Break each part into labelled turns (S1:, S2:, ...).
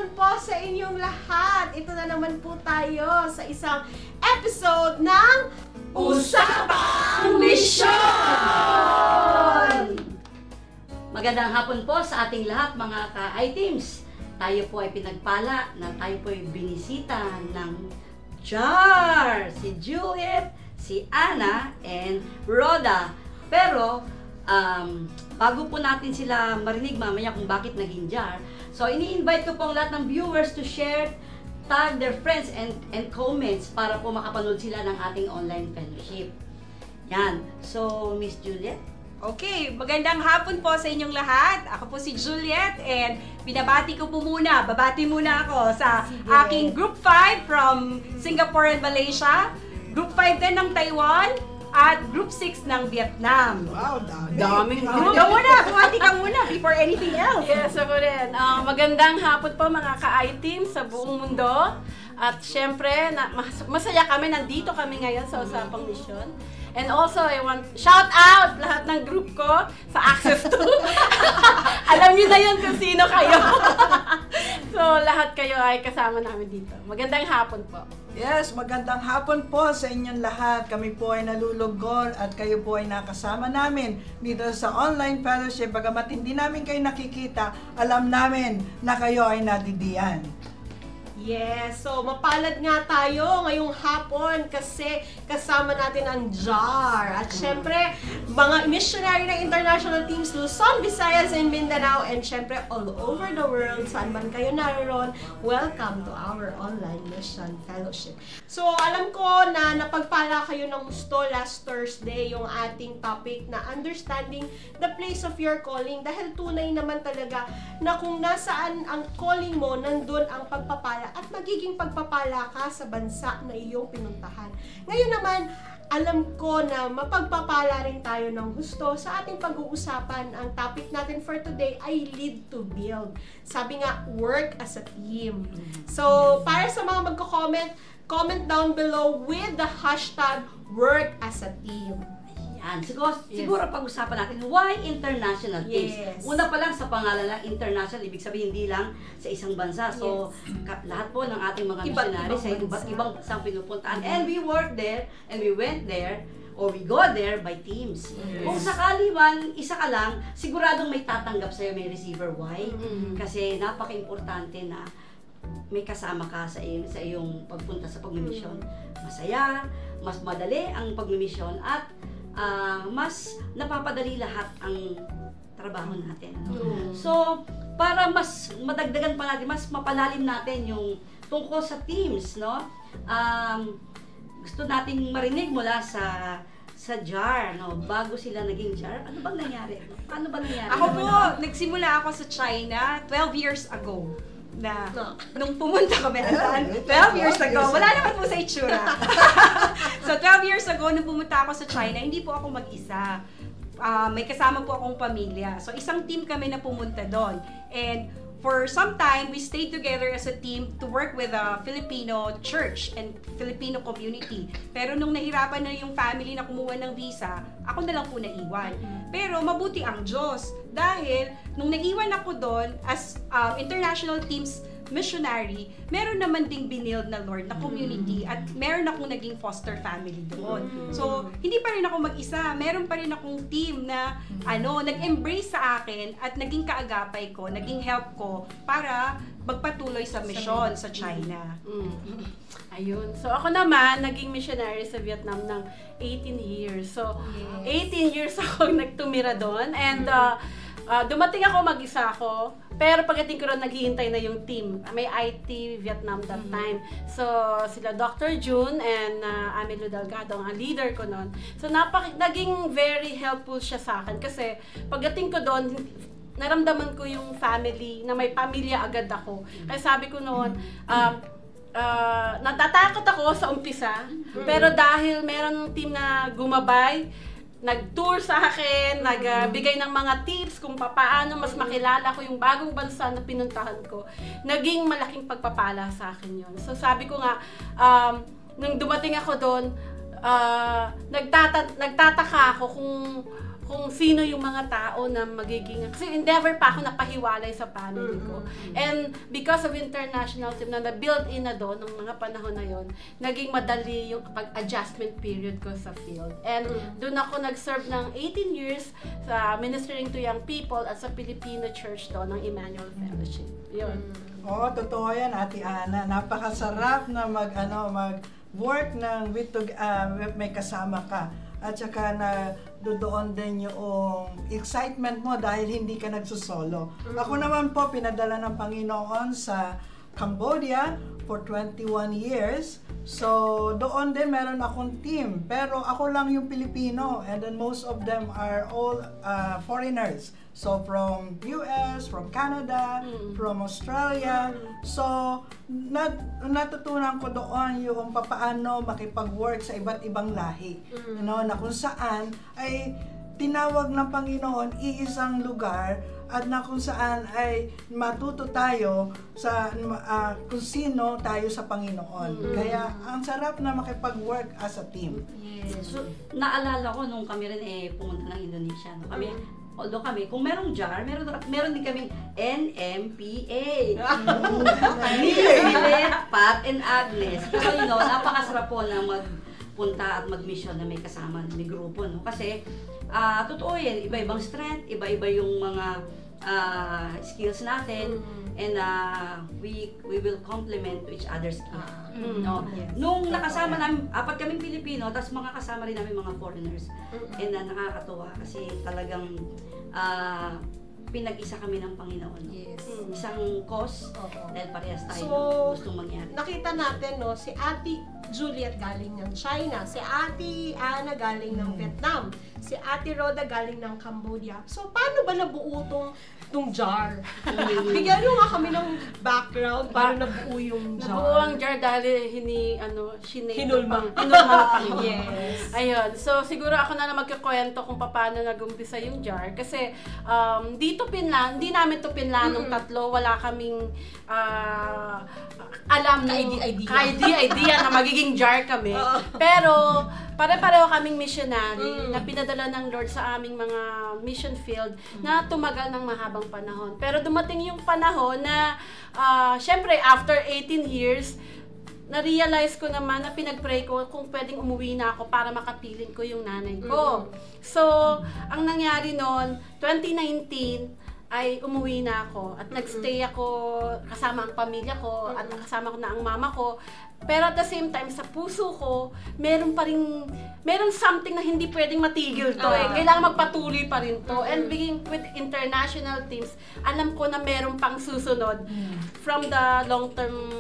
S1: hapon po sa inyong lahat. Ito na naman po tayo sa isang episode ng Usapang Misyon!
S2: Magandang hapon po sa ating lahat mga ka-I-Teams. Tayo po ay pinagpala na tayo po ay binisita ng JAR, si Juliet, si Ana, and Rhoda. Pero, bago po natin sila marinig mamaya kung bakit naging JAR, so ini-invite ko po ang lahat ng viewers to share, tag their friends and comments para po makapanood sila ng ating online fellowship. Yan. So, Miss Juliet?
S3: Okay, magandang hapon po sa inyong lahat. Ako po si Juliet and babati muna ako sa aking Group 5 from Singapore and Malaysia, Group 5 din ng Taiwan, at Group 6 ng Vietnam.
S4: Wow,
S3: Daming group. Ikaw muna, bumati ka muna before anything else.
S5: Yes, ako rin. Magandang hapon po mga ka-I-Team sa buong mundo. At syempre, masaya kami, nandito kami ngayon sa Usapang Misyon. And also, I want shout out lahat ng group ko sa Access 2. Alam niyo na yun kung sino kayo. So, lahat kayo ay kasama namin dito. Magandang hapon po.
S4: Yes, magandang hapon po sa inyong lahat. Kami po ay nalulugod at kayo po ay nakasama namin dito sa online fellowship. Bagamat hindi namin kayo nakikita, alam namin na kayo ay nadidiyan.
S1: Yes, so mapalad nga tayo ngayong hapon kasi kasama natin ang JAR. At syempre, mga missionary ng international teams Luzon, Visayas, and Mindanao, and syempre all over the world, saan man kayo naroon, welcome to our online mission fellowship. So alam ko na napagpala kayo ng gusto last Thursday yung ating topic na understanding the place of your calling, dahil tunay naman talaga na kung nasaan ang calling mo, nandun ang pagpapala at magiging pagpapala ka sa bansa na iyong pinuntahan. Ngayon naman, alam ko na mapagpapala rin tayo ng gusto sa ating pag-uusapan. Ang topic natin for today ay lead to build. Sabi nga, work as a team. So, para sa mga magko-comment, comment down below with the hashtag work as a team.
S2: Yan. Siguro pag-usapan natin, why international teams?
S1: Yes.
S2: Una pa lang sa pangalan lang, international, ibig sabihin hindi lang sa isang bansa. So, lahat po ng ating mga missionaries ay iba't ibang bansang pinupuntaan. And we work there, and we went there, or we go there by teams.
S4: Yes.
S2: Kung sakali man, isa ka lang, siguradong may tatanggap sa'yo, may receiver. Why? Kasi napaka-importante na may kasama ka sa iyong pagpunta sa pagmimisyon. Masaya, mas madali ang pagmimisyon, at mas napapadali lahat ang trabaho natin. So, para mas madagdagan pa natin, mas mapalalim natin yung tungkol sa teams, no? Gusto nating marinig mula sa JAR, no? Bago sila naging JAR, ano bang nangyari? Paano ba nangyari?
S3: Ako po, nagsimula ako sa China 12 years ago. Nung pumunta kami, 12 years ago, wala naman po sa itsura. So 12 years ago, nung pumunta ako sa China, hindi po ako mag-isa. May kasama po akong pamilya. So isang team kami na pumunta doon. And for some time, we stayed together as a team to work with a Filipino church and Filipino community. Pero nung nahirapan na yung family na kumuha ng visa, ako na lang po naiwan. Pero mabuti ang Diyos, dahil nung naiwan ako doon as international teams missionary, meron naman ding binild na Lord na community, at meron akong naging foster family doon. So, hindi pa rin ako mag-isa, meron pa rin akong team na nag-embrace sa akin at naging kaagapay ko, naging help ko para magpatuloy sa mission sa China.
S5: Ayun. So ako naman, naging missionary sa Vietnam ng 18 years. So, 18 years ako nagtumira doon, and dumating ako, mag-isa ako. Pero pagdating ko ron, naghihintay na yung team. May IT Vietnam that time. So, sila Dr. June and Amilo Delgado, ang leader ko noon. So, naging very helpful siya sa akin. Kasi pagdating ko doon, naramdaman ko yung family, na may pamilya agad ako. Kaya sabi ko noon, natatakot ako sa umpisa. Pero dahil meron team na gumabay, nag-tour sa akin, nagbigay ng mga tips kung paano mas makilala ko yung bagong bansa na pinuntahan ko. Naging malaking pagpapala sa akin yun. So sabi ko nga, nung dumating ako doon, nagtataka ako kung sino yung mga tao na magiging, kasi never pa ako napahiwalay sa family ko. And because of international team na na-build in na doon ng mga panahon na yon, naging madali yung pag-adjustment period ko sa field. And doon ako nag-serve ng 18 years sa ministering to young people at sa Filipino church doon ng Emmanuel Fellowship. Yun.
S4: Oo, totoo yan, Ate Ana. Napakasarap na mag-work ng may kasama ka. At saka na doon din yung excitement mo dahil hindi ka nagsusolo. Ako naman po, pinadala ng Panginoon sa Cambodia for 21 years. So, doon din meron akong team. Pero ako lang yung Pilipino and then most of them are all foreigners. So, from US, from Canada, from Australia. So, natutunan ko doon yung papaano makipag-work sa iba't ibang lahi. You know, na kung saan ay tinawag ng Panginoon iisang lugar at na kung saan ay matuto tayo sa kung sino tayo sa Panginoon. Kaya ang sarap na makipag-work as a team.
S2: Yes. So, naalala ko nung kami rin pumunta ng Indonesia. No? Although kami, kung merong jar, meron din kaming NMPA. Nilet, Pat, and Agnes. Pero napakasarap po na magpunta at mag-mission na may kasama, may grupo. No? Kasi, totoo yan, iba-ibang strength, iba-iba yung mga skills natin. And we will complement to each other's skills. No?
S1: Yes.
S2: Nung nakasama namin, apat kaming Pilipino, tapos mga kasama rin namin mga foreigners. And nakakatuwa kasi talagang pinag-isa kami ng Panginoon. No?
S1: Yes.
S2: Isang cause, dahil parehas tayo
S1: So,
S2: gustong mangyari.
S1: Nakita natin, no, si Ate Juliet galing ng China, si Ate Ana galing ng Vietnam, si Ate Rhoda galing ng Cambodia. So, paano ba nabuo tong jar? Bigyan nyo nga kami ng background para nabuo yung jar.
S5: Nabuo ang jar dahil
S1: Hinulma.
S5: Yes. Ayun. So, siguro ako na magkakwento kung paano nag-umpisa yung jar. Kasi, dito hindi namin to pinlanong tatlo. Wala kaming alam na idea na magiging jar kami. Pero, pare-pareho kaming missionary na pinadala ng Lord sa aming mga mission field na tumagal ng mahabang panahon. Pero dumating yung panahon na, syempre, after 18 years, na-realize ko naman na pinag-pray ko kung pwedeng umuwi na ako para makapiling ko yung nanay ko. So, ang nangyari noon, 2019, ay umuwi na ako at nagstay ako kasama ang pamilya ko at kasama ko na ang mama ko. Pero at the same time, sa puso ko, meron something na hindi pwedeng matigil to Kailangan magpatuloy pa rin to. And being with international teams, alam ko na meron pang susunod from the long-term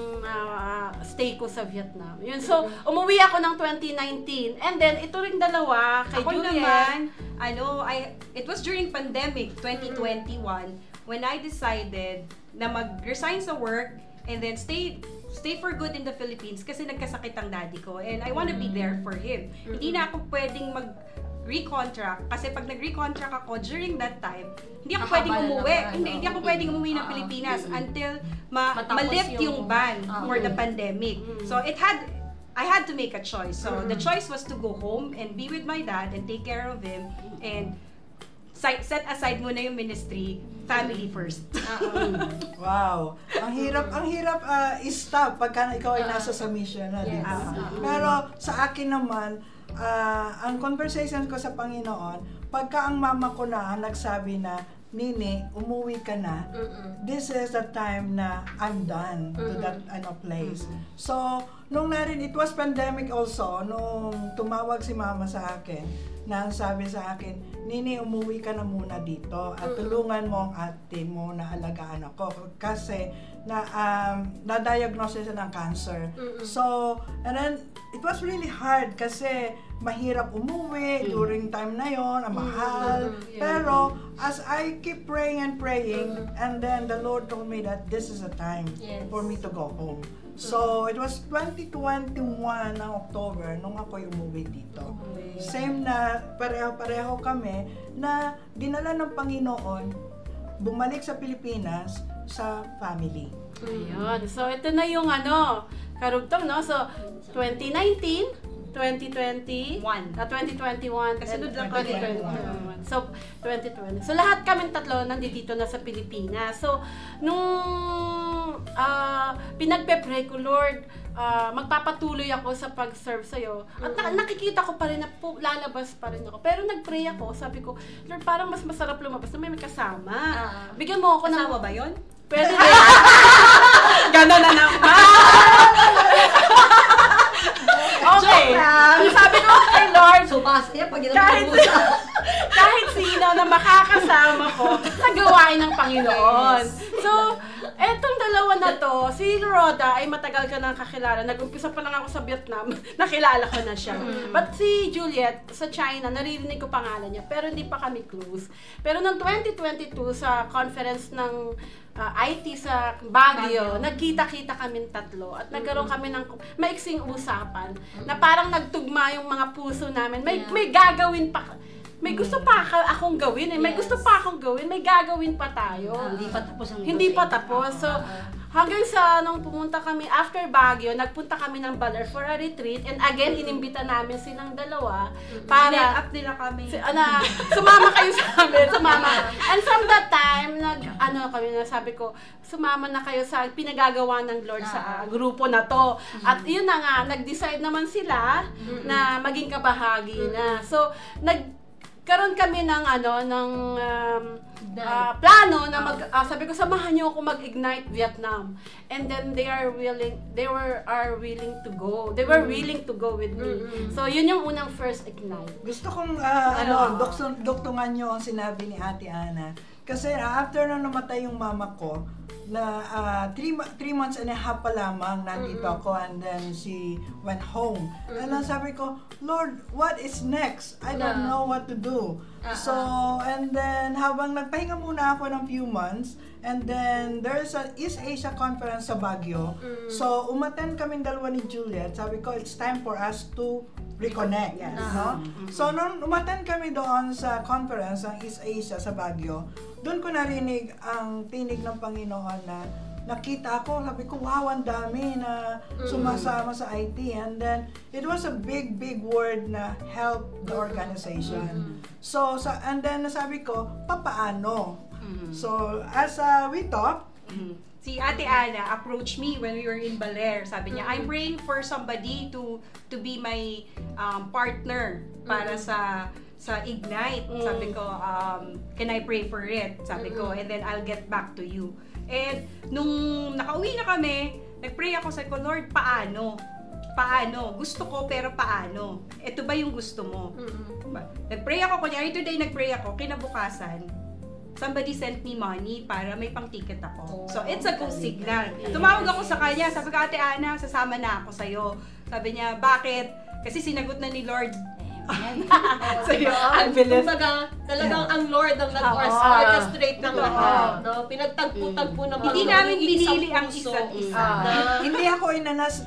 S5: stay ko sa Vietnam. Yun. So, umuwi ako ng 2019. And then, ito ring dalawa, kay
S3: Ako
S5: Juliet.
S3: naman, it was during pandemic, 2021, when I decided na mag-resign sa work and then stay for good in the Philippines kasi nagkasakit ang daddy ko and I wanna be there for him. Hindi na ako pwedeng recontract kasi pag nag-recontract ako during that time, hindi ako pwedeng umuwi. Hindi ako pwedeng umuwi ng Pilipinas until ma-lift yung ban for the pandemic. So I had to make a choice. So the choice was to go home and be with my dad and take care of him and set aside muna yung ministry, family first.
S4: Wow. Ang hirap i-stop pagka ikaw ay nasa sa mission na, di ba? Pero sa akin naman, ang conversation ko sa Panginoon, pagka ang mama ko na nagsabi na, Nini, umuwi ka na. This is the time na I'm done to that place. So, nung it was pandemic also, nung tumawag si mama sa akin, na sabi sa akin, Nini, umuwi ka na muna dito at tulungan mo ang ate mo na alagaan ako. Kasi, na-diagnose siya ng cancer. So, and then, it was really hard kasi mahirap umuwi during time na yon, ang mahal. Pero, as I keep praying and praying, and then the Lord told me that this is a time for me to go home. So, it was 2021 ng October nung ako umuwi dito. Same na pareho kami na dinala ng Panginoon bumalik sa Pilipinas sa family.
S5: Ayun. So, ito na yung karugtong, no? So, 2019, 2020, 2021,
S3: Kasunod lang
S5: 2021. So, 2020. So, lahat kami tatlo nandito na sa Pilipinas. So, nung pinagpe-pray ko, Lord, magpapatuloy ako sa pag-serve sa'yo. At nakikita ko pa rin na lalabas pa rin ako. Pero nag-pray ako, sabi ko, Lord, parang mas masarap lumabas na may kasama. Bigyan mo ako ng...
S3: Kasama ba yun?
S5: Pwede rin. Gano'n na naman. Okay. Sabi ko kay Lord, kahit sino na makakasama ko sa gawain ng Panginoon. So, etong dalawa na to, si Rhoda ay matagal ka nang kakilala. Nag-umpisa pa lang ako sa Vietnam, nakilala ko na siya. But si Juliet, sa China, naririnig ko pangalan niya, pero hindi pa kami close. Pero noong 2022, sa conference ng IT sa Baguio, nagkita-kita kami tatlo at nagkaroon kami ng maiksing usapan na parang nagtugma yung mga puso namin. May gagawin pa, may gusto pa akong gawin may gusto pa akong gawin, may gagawin pa tayo.
S2: Hindi pa tapos ang
S5: Hindi pa tapos. So, hanggang sa nung pumunta kami after Baguio, nagpunta kami ng Baler for a retreat, and again inimbita namin silang dalawa para
S3: up nila kami.
S5: Sumama kayo sa amin, sumama. And from that time, sabi ko, sumama na kayo sa pinagagawa ng Lord sa grupo na to. At yun na nga, nag-decide naman sila na maging kabahagi na. So, karon kami ng plano na sabi ko, samahan niyo ako mag-Ignite Vietnam. And then they were willing to go. They were willing to go with me. So yun yung unang first Ignite.
S4: Gusto kong duktungan niyo ang sinabi ni Ate Ana. Kasi after na namatay yung mama ko, na 3 months and a half pa lamang nandito ako, and then she went home. And then sabi ko, Lord, what is next? I don't know what to do. So, and then habang nagpahinga muna ako ng few months, and then there's a East Asia conference sa Baguio. So, umattend kaming dalawa ni Juliet. Sabi ko, it's time for us to reconnect. No? So, nung umattend kami doon sa conference ng East Asia sa Baguio, doon ko narinig ang tinig ng Panginoon na nakita ko, sabi ko, wow, ang dami na sumasama sa IT. And then, it was a big word na help the organization. So, and then sabi ko, papaano? So, as we talk,
S3: si Ate Ana approached me when we were in Baler. Sabi niya, I'm praying for somebody to be my partner para sa Ignite. Sabi ko, can I pray for it? Sabi ko, and then I'll get back to you. And nung nakauwi na kami, nag-pray ako, sabi ko, Lord, paano? Paano? Gusto ko, pero paano? Ito ba yung gusto mo? Nag-pray ako, kunyari today nag-pray ako, kinabukasan, somebody sent me money para may pang-ticket ako. So, it's a good signal. Tumawag ako sa kanya, sabi ko, Ate Ana, sasama na ako sa'yo. Sabi niya, bakit? Kasi sinagot na ni Lord.
S1: So yun, kumbaga, talagang ang Lord ang nag-orchestrate ng lahat. No? Pinagtagpo-tagpo ng mga
S3: hindi namin pinili ang isa't isa.
S4: Hindi ako inanas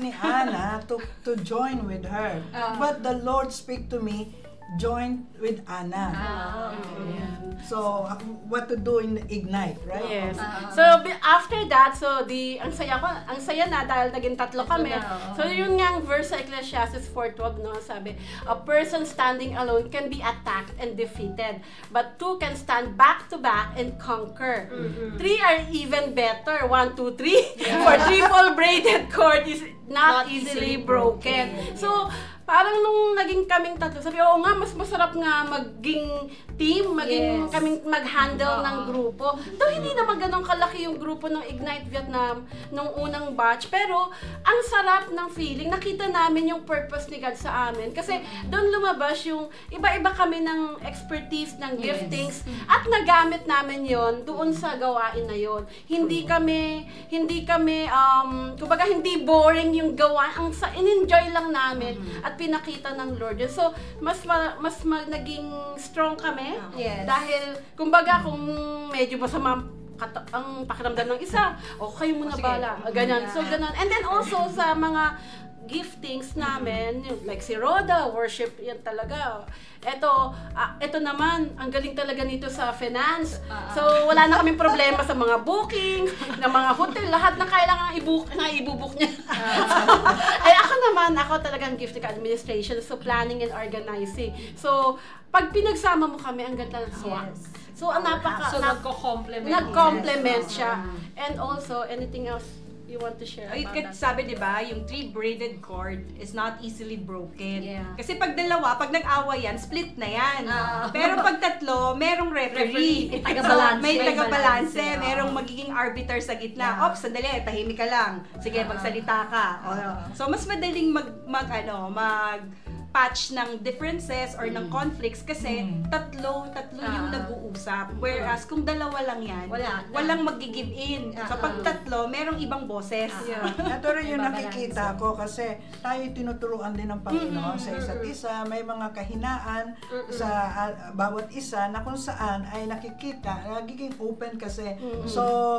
S4: ni Ana to join with her. But the Lord speak to me, join with Ana. So, what to do in Ignite, right?
S5: Yes. So, after that, ang saya na dahil naging tatlo kami. So, yun nga ang verse sa Ecclesiastes 4:12, no? Sabi, a person standing alone can be attacked and defeated, but two can stand back to back and conquer. Three are even better. 1, 2, 3. For triple braided cord is not easily broken. So, parang nung naging kaming tatlo, sabi, oo nga, mas masarap nga maging team, kaming mag-handle ng grupo. Though hindi naman ganun kalaki yung grupo ng Ignite Vietnam nung unang batch, pero ang sarap ng feeling, nakita namin yung purpose ni God sa amin. Kasi doon lumabas yung iba-iba kami ng expertise, ng giftings, at nagamit namin yon doon sa gawain na yon. Hindi kami, kumbaga hindi boring yung gawain, in-enjoy lang namin, at pinakita ng Lord. So, mas naging strong kami. Dahil, kumbaga, kung medyo masama ang pakiramdam ng isa, o kayo muna bala. Ganyan. So, ganun. And then also, sa mga giftings namin, like si Rhoda, worship yan talaga. Ito naman, ang galing talaga nito sa finance. So, wala na kaming problema sa mga booking, ng mga hotel, lahat na kailangan i-book niya. Ako talagang gifting administration, so planning and organizing. So, pag pinagsama mo kami, ang ganda ng swak. So,
S1: So, nagko-complement.
S5: Nag-complement siya. And also, anything else you want to share
S3: Ay,
S5: about that?
S3: sabi, di ba, yung 3-braided cord is not easily broken.
S2: Yeah.
S3: Kasi pag dalawa, pag nag-awa yan, split na yan. Pero pag tatlo, merong referee.
S2: May taga-balanse.
S3: May taga-balanse,
S2: May balanse,
S3: merong magiging arbiter sa gitna. Ops, sandali, tahimik ka lang. Sige, magsalita ka. So, mas madaling patch ng differences or ng conflicts kasi tatlo yung nag-uusap. Whereas kung dalawa lang yan, walang mag-give in. So pag tatlo, merong ibang boses.
S4: Ito rin yung nakikita ko kasi tayo tinuturuan din ng Panginoon sa isa't isa. May mga kahinaan sa bawat isa na kung saan ay nakikita, nagiging open kasi. So,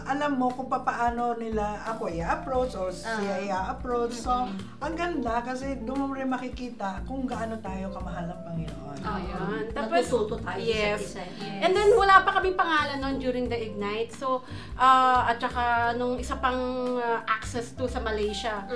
S4: alam mo kung paano nila ako i-approach or siya i-approach. So, ang ganda kasi doon mo rin makikita kung gaano tayo kamahal ng Panginoon.
S5: Ayan.
S2: Natututo tayo
S5: yes.
S2: sa isa.
S5: And then, wala pa kaming pangalan nun during the Ignite. So, at saka nung isa pang access to sa Malaysia.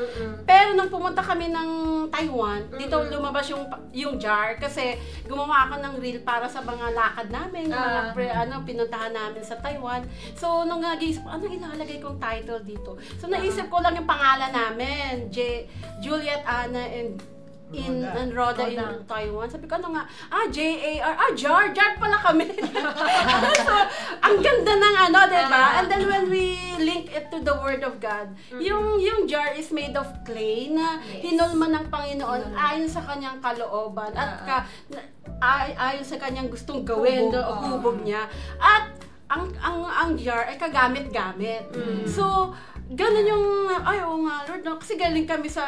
S5: Pero nung pumunta kami ng Taiwan, dito lumabas yung jar kasi gumawa ako ng reel para sa mga lakad namin, mga pinuntahan namin sa Taiwan. So, nung nag-iisip, anong ilalagay kong title dito? So, naisip ko lang yung pangalan namin, Juliet, Anna, and Rhoda in Taiwan. Sabi ko, J-A-R, jar pala kami. So, ang ganda ng diba? And then when we link it to the Word of God, yung jar is made of clay na hinulma ng Panginoon ayon sa kanyang kalooban at ayon sa kanyang gustong gawin, hubog niya. At ang jar ay kagamit-gamit. So, ganun yung, Lord, no? Kasi galing kami sa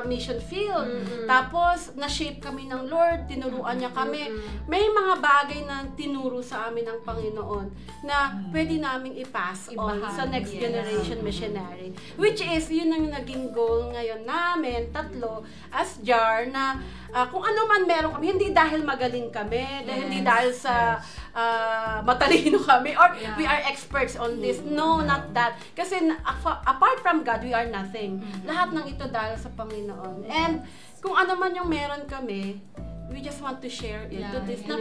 S5: mission field. Tapos, na-shape kami ng Lord, tinuruan niya kami. May mga bagay na tinuro sa amin ng Panginoon na pwede naming i-pass on sa next generation missionary. Which is, yun ang naging goal ngayon namin, tatlo, as JAR, na kung ano man meron kami, hindi dahil magaling kami, hindi dahil sa matalino kami, or we are experts on this. No, not that. Kasi apart from God, we are nothing. Lahat ng ito dahil sa Panginoon. And kung ano man yung meron kami, we just want to share it to this. Na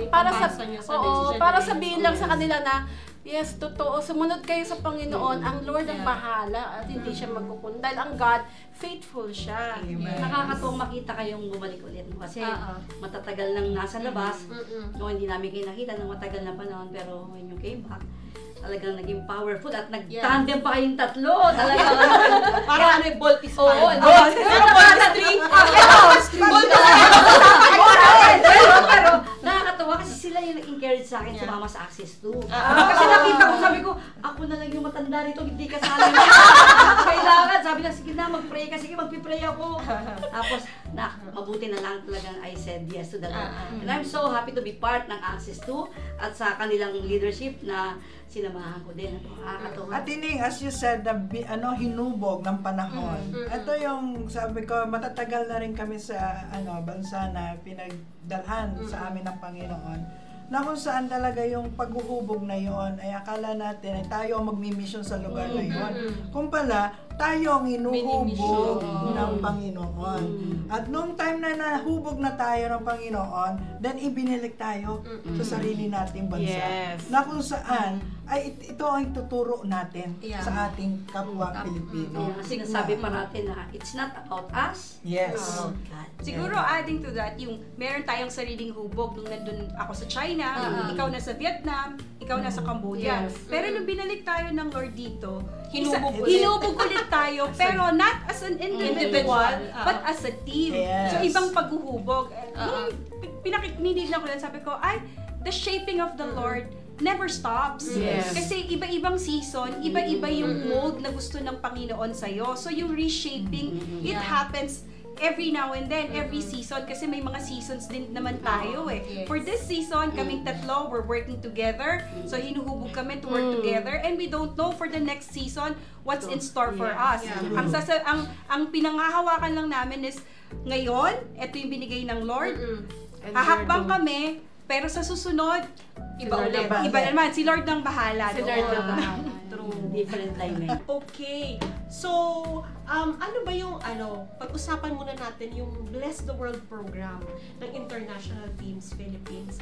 S5: para sabihin lang sa kanila na, yes, totoo, sumunod kayo sa Panginoon, ang Lord ang bahala at hindi siya magkukun. Dahil ang God, faithful siya.
S2: Nakakatuwang makita kayong bumalik ulit. Kasi matatagal nang nasa labas. No, hindi namin kayo nakita ng matagal na panahon, pero when you came back, talagang naging powerful at nag-tandem pa kayong tatlo. Talagang
S1: Parang voltis pa.
S2: Oo, pero nakakatawa kasi sila yung nag-encourage sa akin sumama sa Access 2. Kasi nakita ko, sabi ko, ako na lang yung matanda rito, hindi kasali na. Kailangan, sabi na, sige na, mag-pray ka, sige, mag-pray ako. Tapos, mabuti na lang talagang I said yes to the Lord. And I'm so happy to be part ng Access 2 at sa kanilang leadership na sinamahan ko din. Nakakatawa.
S4: At Tining, as you said, hinubog ng panahon. Ito yung, sabi ko, matatagal na rin kami sa bansa na pinagdalhan sa amin ng Panginoon. Na kung saan talaga yung paghuhubog na yon ay akala natin ay tayo ang magmi-mission sa lugar na yon. Kung pala, tayo ang inuhubog ng Panginoon. At nung time na nahubog na tayo ng Panginoon, then ibinilik tayo sa sarili nating bansa.
S5: Yes.
S4: Na kung saan, ay ito ang tuturo natin sa ating kapwa Pilipino.
S2: Sinasabi pa natin na it's not about us,
S4: yes.
S2: it's about God.
S3: Siguro adding to that, yung meron tayong sariling hubog nung nandun ako sa China, ikaw na sa Vietnam, ikaw na sa Cambodia.
S5: Yes.
S3: Pero nung binalik tayo ng Lord dito,
S1: Hinubog
S3: ulit tayo, pero not as an individual, but as a team.
S4: Yes.
S3: So ibang paghuhubog. Nung pinakininig ko lang, sabi ko, the shaping of the Lord never stops.
S5: Yes.
S3: Kasi iba-ibang season, iba-iba yung mold na gusto ng Panginoon sa'yo. So yung reshaping, it happens every now and then, every season, kasi may mga seasons din naman tayo eh.
S1: Yes.
S3: For this season, kaming tatlo, we're working together. So hinuhubog kami to work together, and we don't know for the next season what's in store for us. Ang pinangahawakan lang namin is ngayon, ito yung binigay ng Lord.
S5: And
S3: Hahakbang
S5: we're
S3: kami, pero sa susunod, iba
S5: Lord
S3: ulit.
S5: ang bahala.
S3: Iba naman, si Lord ang bahala.
S5: Si Lord ang
S3: doon.
S5: bahala.
S3: True.
S2: Different climate.
S1: Okay. So, ano ba yung pag-usapan muna natin yung Bless the World program ng International Teams Philippines.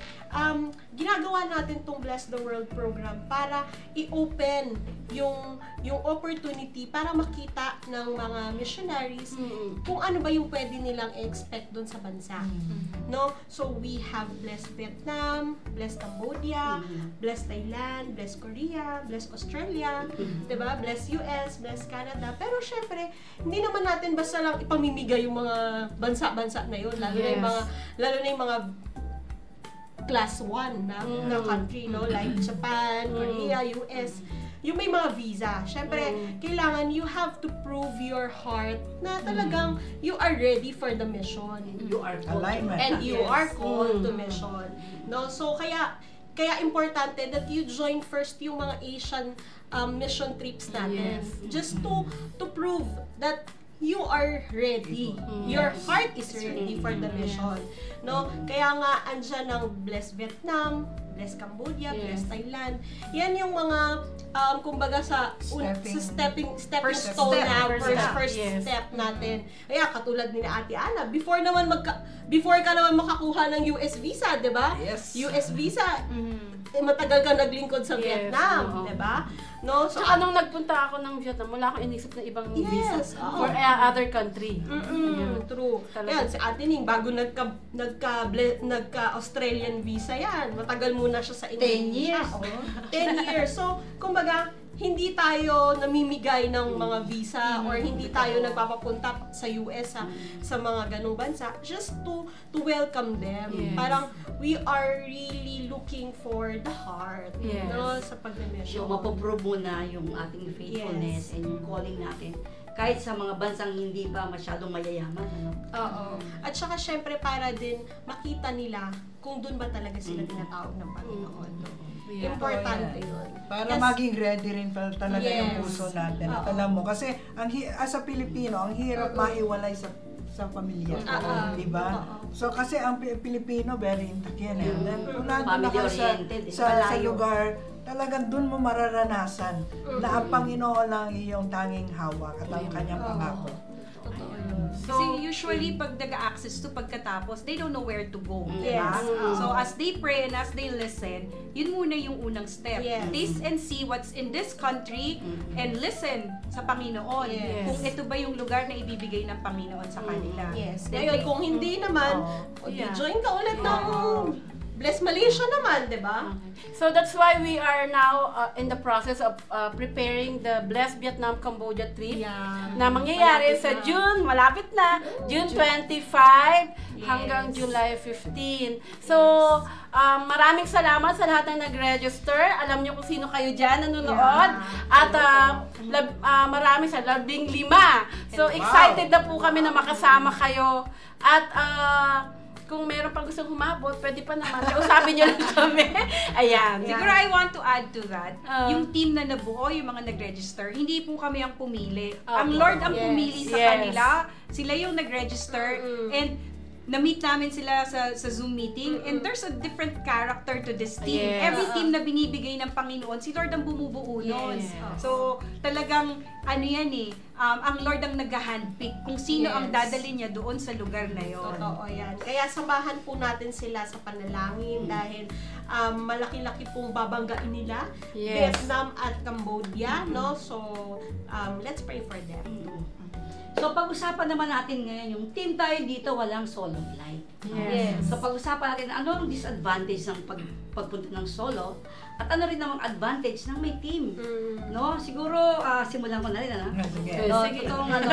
S1: Ginagawa natin tong Bless the World program para i-open yung opportunity para makita ng mga missionaries kung ano ba yung pwede nilang i-expect doon sa bansa. No? So, we have Bless Vietnam, Bless Cambodia, Bless Thailand, Bless Korea, Bless Australia, 'di ba? Bless US, Bless Canada. Pero syempre, hindi naman natin basta lang ipamimigay yung mga bansa-bansa na yun, lalo na yung mga class 1 na country, no? Like Japan, Korea, US. Yung may mga visa. Syempre, kailangan you have to prove your heart na talagang you are ready for the mission.
S2: You are
S4: Alignment.
S1: And you are called to mission. No? So, kaya importante that you join first yung mga Asian mission trips natin. Just to prove that you are ready. Your heart is ready for the mission. No? Kaya nga, andyan ang Bless Vietnam, Bless Cambodia, Bless Thailand. Yan yung mga, kumbaga stepping
S3: First
S1: stone
S3: step.
S1: na, first
S5: Yes.
S1: step natin. Kaya katulad ni Ate Ana, before ka naman makakuha ng US visa, 'di ba?
S4: Yes.
S1: US visa, matagal ka naglingkod sa
S5: Yes,
S1: Vietnam,
S5: oo.
S1: 'di ba? No, so
S5: Tsaka nung nagpunta ako ng Vietnam, wala akong inisip na ibang visa
S1: oo.
S5: for other country.
S1: True.
S5: Talaga.
S1: Yan, si Ate Ning, bago nagka-Australian visa yan, matagal muna siya sa
S2: 10
S1: Indonesia.
S2: years.
S1: 10 years. So, kumbaga, hindi tayo namimigay ng mga visa or hindi tayo nagpapapunta sa US sa mga ganong bansa just to welcome them.
S5: Yes.
S1: Parang we are really looking for the heart,
S5: Yes.
S1: no, sa pagme-mission.
S2: So, mapoprove muna yung ating faithfulness and yung calling natin kahit sa mga bansang hindi pa masyadong mayayaman. Ano?
S1: Oo. At saka syempre para din makita nila kung doon ba talaga sila tinatawag ng Panginoon.
S5: Yeah.
S1: Importante yun.
S4: Para
S1: Yes.
S4: maging ready rin talaga yung
S1: Yes.
S4: puso natin. At
S1: Oo.
S4: alam mo, kasi as a Pilipino, ang hirap maiwalay sa pamilya. Di ba? So kasi ang Pilipino, very intact yan. And then, kung nandun ka
S2: Family-oriented,
S4: sa
S2: malayo.
S4: lugar, talagang dun mo mararanasan na ang Panginoon lang iyong tanging hawak at ang kanyang pangako.
S1: Totoo yun.
S3: Kasi usually, pag nag-access to pagkatapos, they don't know where to go.
S1: Yes.
S3: Diba? So, as they pray and as they listen, yun muna yung unang step.
S1: Yes.
S3: Taste and see what's in this country and listen sa Panginoon.
S1: Yes.
S3: Kung ito ba yung lugar na ibibigay ng Panginoon sa kanila.
S1: Yes.
S3: Then
S1: Ngayon,
S3: they-
S1: kung hindi naman,
S5: Yeah.
S1: join ka ulit ng Bless Malaysia naman, di ba?
S5: Okay. So that's why we are now in the process of preparing the Bless Vietnam Cambodia trip
S1: Yeah.
S5: na mangyayari
S1: Malapit
S5: sa
S1: na.
S5: June, malapit na, June 25 hanggang
S1: Yes.
S5: July 15. So, maraming salamat sa lahat ng nag-register. Alam niyo kung sino kayo dyan nanonood. At maraming sa 15. So, excited na po kami na makasama kayo. At kung meron pang gustong humabot, pwede pa naman. Kausapin niyo lang kami. Ayan.
S3: Siguro I want to add to that,
S5: Ah.
S3: yung team na nabuo, yung mga nag-register, hindi po kami ang pumili.
S5: Ah,
S3: Ang Lord ang
S1: yes.
S3: pumili sa
S5: Yes.
S3: kanila. Sila yung nag-register and na-meet namin sila sa Zoom meeting and there's a different character to this team.
S5: Yes.
S3: Every team na binibigay ng Panginoon, si Lord ang bumubuo nun.
S5: Yes.
S3: So, talagang, ano yan ang Lord ang nag-handpick kung sino ang
S1: Yes.
S3: dadali niya doon sa lugar na yon.
S1: Totoo yan. Kaya samahan po natin sila sa panalangin dahil malaki-laki pong babanggain nila
S5: Yes.
S1: Vietnam at Cambodia, no? So, let's pray for them.
S2: So, pag-usapan naman natin ngayon, yung team tayo dito, walang solo flight.
S5: Yes.
S2: So, pag-usapan natin, ano ang disadvantage ng pagpunta ng solo at ano rin namang advantage ng may team. No? Siguro, simulan ko na rin, ano?
S4: Sige.
S2: No,
S5: Sige.
S2: totoong ano.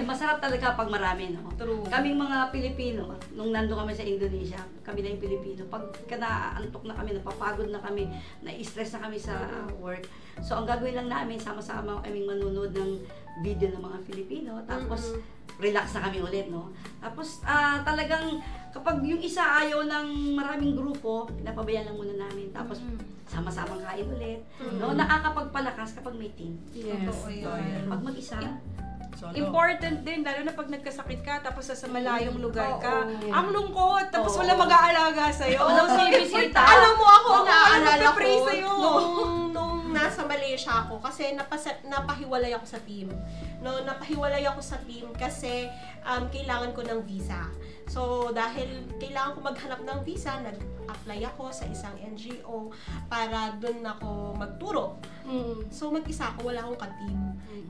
S2: Masarap talaga pag marami, no?
S1: True.
S2: Kaming mga Pilipino, nung nandun kami sa Indonesia, kami na yung Pilipino, pag naantok na kami, napapagod na kami, na-stress na kami sa work, so ang gagawin lang namin, sama-sama kaming manunod ng video ng mga Filipino, tapos relax na kami ulit, no? Tapos talagang kapag yung isa ayaw ng maraming grupo, pinapabayaan lang muna namin. Tapos sama-samang kain ulit. No? Nakakapagpalakas kapag may team.
S5: Yes.
S1: Totoo yan.
S2: Pag mag-isa,
S3: Important din, lalo na pag nagkasakit ka, tapos sa malayong lugar ka.
S2: Oo.
S3: Ang lungkot, tapos wala mag-aalaga sa'yo.
S2: Walang bibisita.
S1: Alam mo ako,
S3: Oo,
S1: naalala
S3: walang
S1: ko,
S3: nagpe-pray sa'yo.
S1: nung nasa Malaysia ako, kasi napahiwalay ako sa team. No, napahiwalay ako sa team kasi kailangan ko ng visa. So, dahil kailangan ko maghanap ng visa, nag-apply ako sa isang NGO para doon ako magturo. So, mag-isa ako, wala akong ka-team.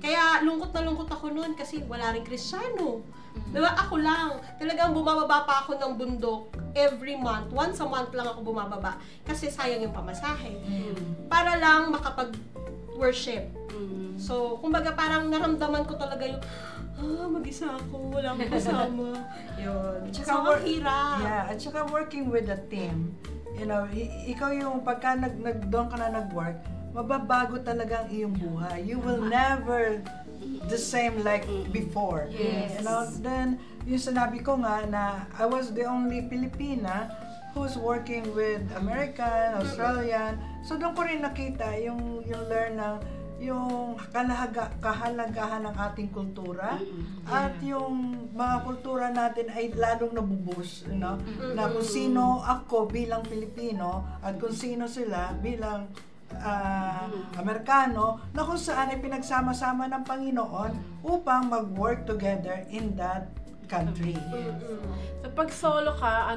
S1: Kaya lungkot na lungkot ako noon kasi wala rin Kristiyano. Diba? Ako lang. Talagang bumababa pa ako ng bundok every month. Once a month lang ako bumababa. Kasi sayang yung pamasahe. Para lang makapag-worship. So, kumbaga parang naramdaman ko talaga yung mag-isa ako, wala akong kasama. Yun. So, ang hirap.
S4: Yeah, at saka working with a team. You know, ikaw yung pagka doon ka na nag-work, mababago talaga ang iyong buhay. You will never the same like before.
S5: Yes.
S4: You know, then yung sinabi ko nga na I was the only Filipina who's working with American, Australian. So doon ko rin nakita yung learn ng yung kahalagahan ng ating kultura at yung mga kultura natin ay lalong nabubus, you know? Na kung sino ako bilang Pilipino at kung sino sila bilang Amerikano, na kung saan ay pinagsama-sama ng Panginoon upang mag-work together in that country.
S5: So pag solo ka,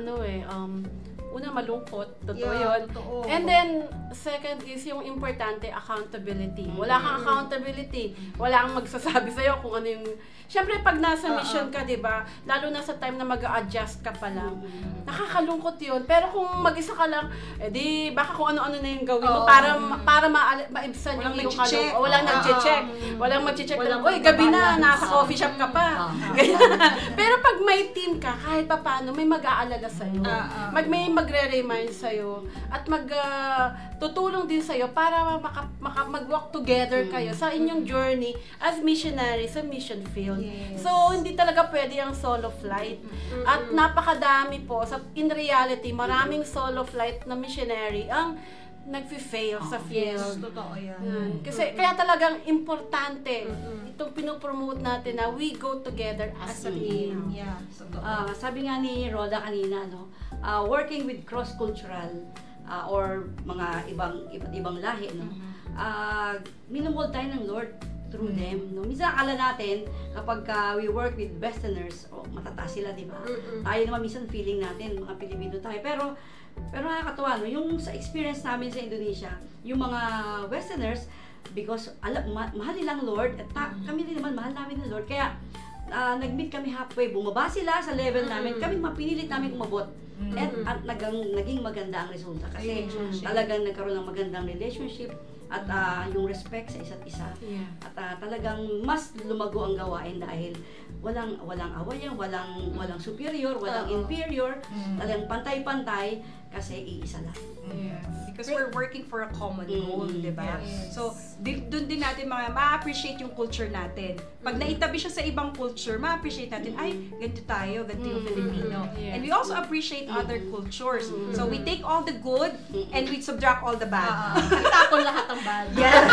S5: una malungkot, totoo yun.
S1: Totoo.
S5: And then, second is yung importante, accountability. Wala kang accountability. Wala kang magsasabi sa'yo kung ano yung... Siyempre, pag nasa mission ka, di ba? Lalo na sa time na mag-a-adjust ka pa lang. Nakakalungkot yun. Pero kung mag-isa ka lang, di baka kung ano-ano na yung gawin mo para maibsan yung iyong kalungkot. Walang nag-check. Walang mag-check. Uy, gabi na, nasa coffee shop ka pa. Pero pag may team ka, kahit pa paano, may mag-aalala sa'yo. May magre-remind sa'yo at tutulong din sa'yo para mag-walk together kayo sa inyong journey as missionary sa mission field.
S1: Yes.
S5: So, hindi talaga pwede ang solo flight. At napakadami po, in reality, maraming solo flight na missionary ang nagfi-fail sa field.
S1: Yes, totoo yan.
S5: Kasi kaya talagang importante itong pinopromote natin na we go together as a team.
S1: Yeah, totoo.
S2: Sabi nga ni Roda kanina, working with cross-cultural or mga iba't ibang lahi, minumol tayo ng Lord through them. No? Minsan akala natin, kapag we work with Westerners, matataas sila, di ba? Tayo naman minsan feeling natin, mga Pilipino tayo. Pero nakakatuwa, no? Yung sa experience namin sa Indonesia, yung mga Westerners, because mahal nilang Lord, at kami din naman, mahal namin ng Lord. Kaya, nag-meet kami halfway, bumaba sila sa level namin, kami mapinilit namin umabot. At naging maganda ang resulta. Kasi talagang nagkaroon ng magandang relationship, at yung respect sa isa't isa. At talagang mas lumago ang gawain dahil walang awayan, walang superior, walang inferior, talagang pantay-pantay kasi iisa lang.
S3: Because we're working for a common goal, di ba? So, doon din natin ma-appreciate yung culture natin. Pag naitabi siya sa ibang culture, ma-appreciate natin, ay, ganito tayo, ganito yung Filipino. And we also appreciate other cultures. So, we take all the good and we subtract all the bad.
S1: Itapon lahat ng bad.
S3: Yes!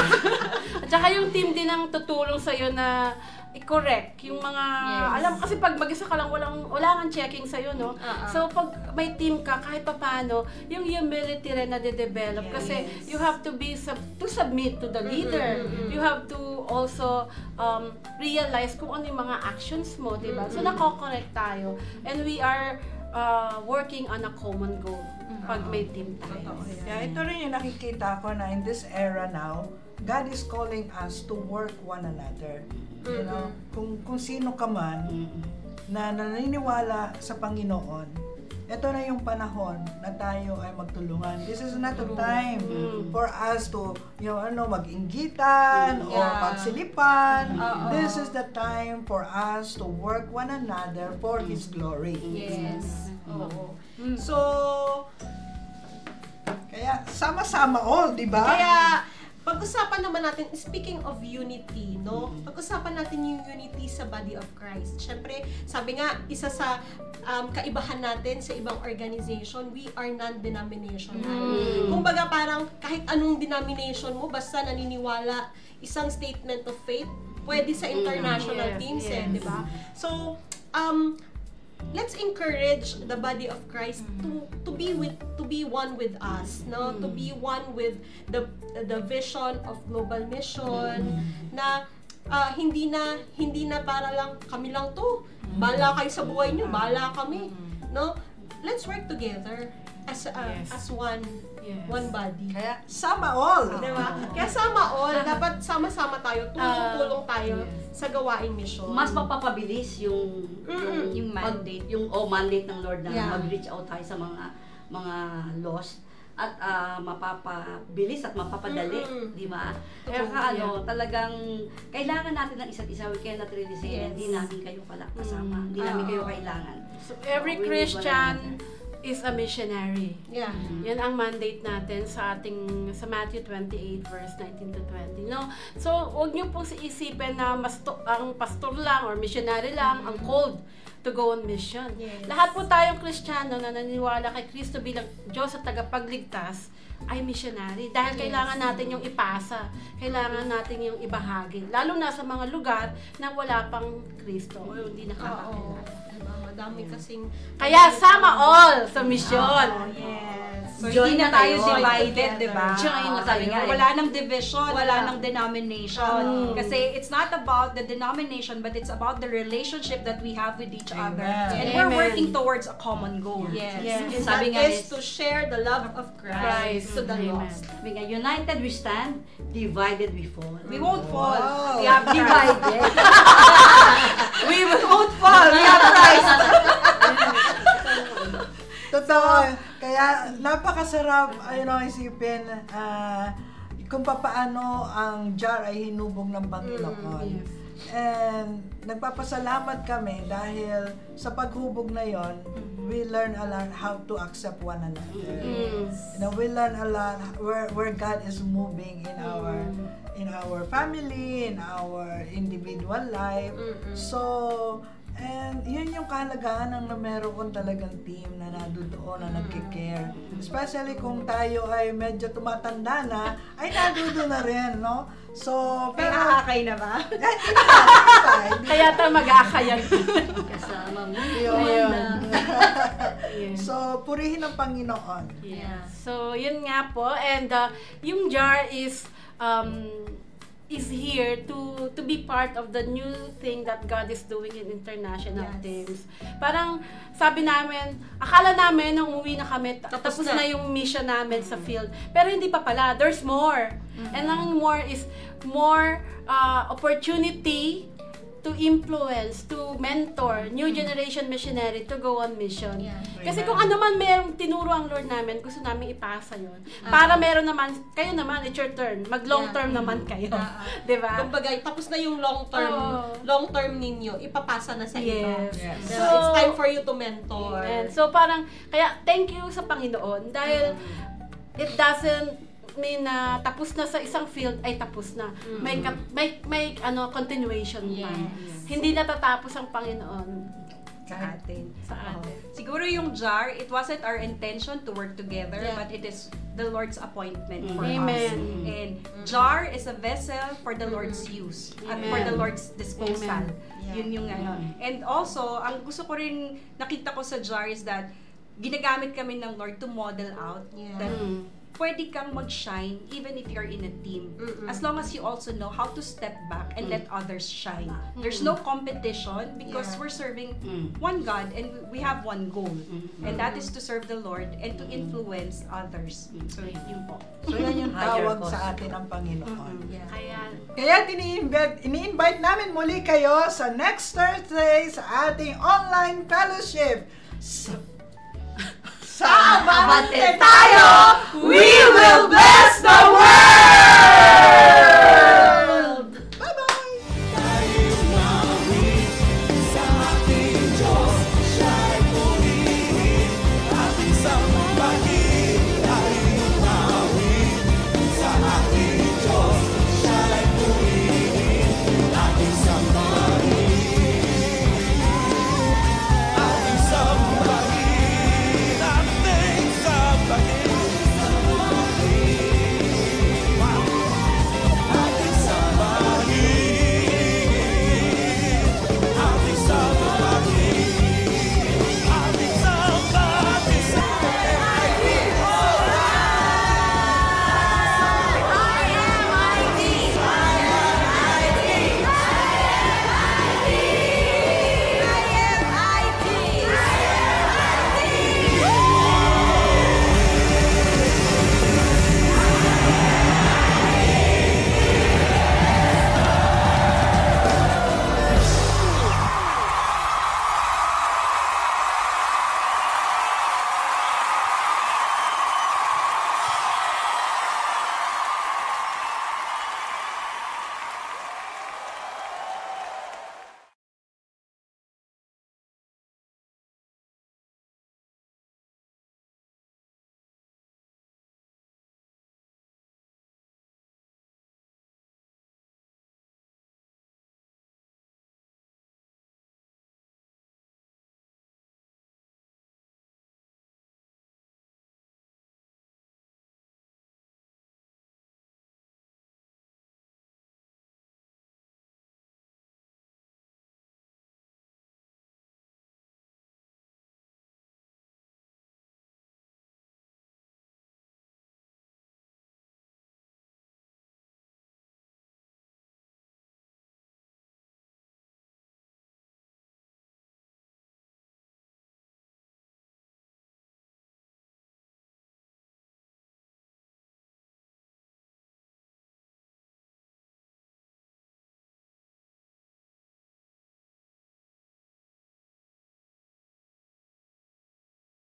S5: At saka yung team din ang tutulong sa'yo na i-correct yung mga alam kasi pag mag-isa ka lang wala kang checking sa iyo, no? So pag may team ka kahit papaano yung humility rin na de-develop kasi you have to be to submit to the leader. You have to also realize kung ano yung mga actions mo, di ba? So nako-correct tayo and we are working on a common goal pag may team tayo.
S4: Yeah, ito rin yung nakikita ko na in this era now, God is calling us to work one another. You know, kung sino ka man na naniniwala sa Panginoon, ito na yung panahon na tayo ay magtulungan. This is not a time for us to, mag-inggitan or pagsilipan. This is the time for us to work one another for His glory.
S1: Yes. Oo. So,
S4: kaya sama-sama all, di ba?
S1: Kaya, pag-usapan naman natin, speaking of unity, no? Pag-usapan natin yung unity sa body of Christ. Siyempre, sabi nga, isa sa kaibahan natin sa ibang organization, we are non-denominational. Kumbaga parang kahit anong denomination mo, basta naniniwala, isang statement of faith, pwede sa international teams, di ba? So, let's encourage the body of Christ to be one with us, no? To be one with the vision of global mission, na hindi na para lang kami lang to. Bahala kayo sa buhay niyo, bahala kami, no? Let's work together as one.
S5: Yes.
S1: One body.
S4: Kaya sama all.
S1: Diba? Kaya sama all. Dapat sama-sama tayo. Tulong-tulong tayo sa gawaing misyon.
S2: Mas mapapabilis yung
S3: mandate.
S2: mandate ng Lord na
S1: Yeah.
S2: mag-reach out tayo sa mga lost at mapapabilis at mapapadali, di ba? Kaya talagang kailangan natin ng isa't isa. We cannot really say hindi namin kayo kasama, hindi namin kayo kailangan.
S5: So every
S2: We need one
S5: Christian
S2: another.
S5: is a missionary.
S1: Yeah.
S5: Yan ang mandate natin sa Matthew 28 verse 19 to 20. No? So, huwag niyo pong isipin na ang pastor lang or missionary lang ang called to go on mission.
S1: Yes.
S5: Lahat po tayong Kristiyano na naniniwala kay Kristo bilang Diyos at tagapagligtas ay missionary dahil kailangan natin yung ipasa, kailangan natin yung ibahagi, lalo na sa mga lugar na wala pang Kristo o hindi nakakakilala.
S1: Diba? Madami kasing...
S5: Kaya sama all sa misyon.
S1: Yes.
S3: So,
S2: Join
S3: hindi na
S2: na
S3: tayo
S2: tayo.
S3: divided, di ba?
S5: Join na
S3: Sabi
S2: tayo.
S3: nga, wala nang division, wala nang denomination. Kasi it's not about the denomination, but it's about the relationship that we have with each other. And we're
S5: Amen.
S3: working towards a common goal.
S1: Yes.
S5: Yes.
S1: And
S2: Sabi
S1: that
S2: nga
S1: is to share the love of Christ to the
S5: Amen.
S1: lost.
S2: Sabi nga, united we stand, divided we fall.
S3: We won't fall.
S4: Wow.
S3: We have Christ.
S2: Divided.
S3: We won't fall. We have Christ.
S4: Totoo. Kaya napakasarap isipin kung papaano ang jar ay hinubog ng Panginoon.
S5: Yes.
S4: And nagpapasalamat kami dahil sa paghubog na yon, we learn a lot how to accept one another. We learn a lot where God is moving in our family, in our individual life. So, and yun yung kahalagahan ng na meron kong talagang team na nadudoon, na nagkikare. Especially kung tayo ay medyo tumatanda na, ay nadudo na rin, no? So,
S3: May
S4: pero...
S3: nakakay na ba?
S4: hindi
S5: Kaya tayo mag-aakayan.
S2: Kasama mo.
S4: Yun.
S5: Yes.
S4: So, purihin ang Panginoon.
S5: Yeah. So, yun nga po. And yung jar is here to be part of the new thing that God is doing in international teams. Parang sabi namin, akala namin nung umuwi na kami, tapos na yung mission namin sa field. Pero hindi pa pala. There's more. And ang more is more opportunity to influence, to mentor new generation missionary to go on mission.
S1: Yeah.
S5: Kasi kung ano man merong tinuro ang Lord namin, gusto namin ipasa yun. Para meron naman, kayo naman, it's your turn. Mag long term naman kayo. Diba?
S1: Kumbaga, tapos na yung long term ninyo, ipapasa na sa iba.
S5: Yes.
S1: Diba? It's time for you to mentor.
S5: And so parang, kaya thank you sa Panginoon dahil it doesn't mean na tapos na sa isang field ay tapos na. May continuation pa. Hindi natatapos ang Panginoon
S3: Sa atin.
S5: sa atin.
S3: Siguro yung jar, it wasn't our intention to work together,
S1: Yeah.
S3: but it is the Lord's appointment for
S5: Amen.
S3: us. And jar is a vessel for the Lord's use at for the Lord's disposal.
S5: Amen.
S3: Yun yung And also, ang gusto ko rin nakita ko sa jar is that ginagamit kami ng Lord to model out that pwede kang mag-shine even if you're in a team. As long as you also know how to step back and let others shine. There's no competition because we're serving one God and we have one goal. And that is to serve the Lord and to influence others. So, yun po.
S4: So, yan yung
S2: Higher
S4: tawag
S2: cause.
S4: sa atin ng Panginoon.
S5: Kaya,
S4: Kaya ini-invite namin muli kayo sa next Thursday sa ating online fellowship. Sa Abante tayo! We will